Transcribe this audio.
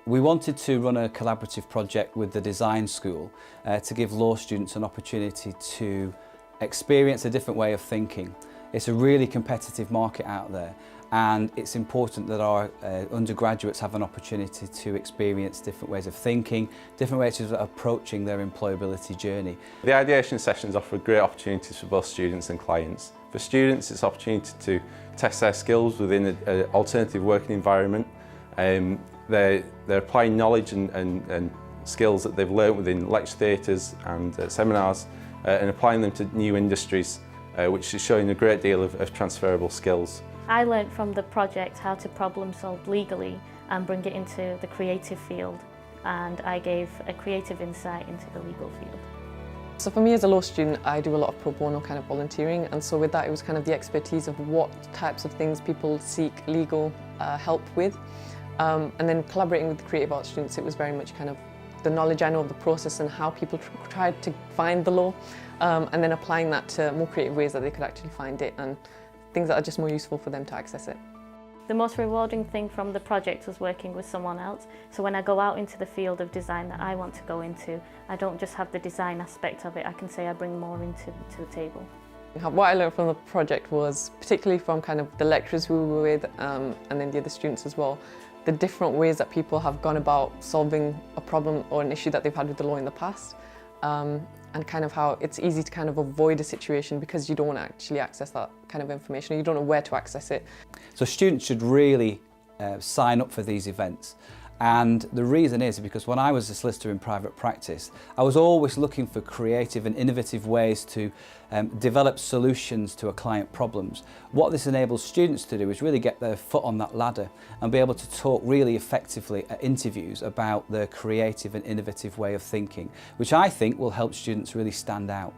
We wanted to run a collaborative project with the design school to give law students an opportunity to experience a different way of thinking. It's a really competitive market out there, and it's important that our undergraduates have an opportunity to experience different ways of thinking, different ways of approaching their employability journey. The Ideation Sessions offer great opportunities for both students and clients. For students, it's an opportunity to test their skills within an alternative working environment. They're applying knowledge and skills that they've learnt within lecture theatres and seminars and applying them to new industries, which is showing a great deal of transferable skills. I learnt from the project how to problem solve legally and bring it into the creative field, and I gave a creative insight into the legal field. So for me as a law student, I do a lot of pro bono kind of volunteering, and so with that it was kind of the expertise of what types of things people seek legal help with. And then collaborating with the creative arts students, it was very much kind of the knowledge I know of the process and how people tried to find the law, and then applying that to more creative ways that they could actually find it and things that are just more useful for them to access it. The most rewarding thing from the project was working with someone else. So when I go out into the field of design that I want to go into, I don't just have the design aspect of it, I can say I bring more into the table. What I learned from the project was, particularly from kind of the lecturers who we were with and then the other students as well, the different ways that people have gone about solving a problem or an issue that they've had with the law in the past, and kind of how it's easy to kind of avoid a situation because you don't want to actually access that kind of information, or you don't know where to access it. So students should really sign up for these events. And the reason is because when I was a solicitor in private practice, I was always looking for creative and innovative ways to develop solutions to a client problems. What this enables students to do is really get their foot on that ladder and be able to talk really effectively at interviews about their creative and innovative way of thinking, which I think will help students really stand out.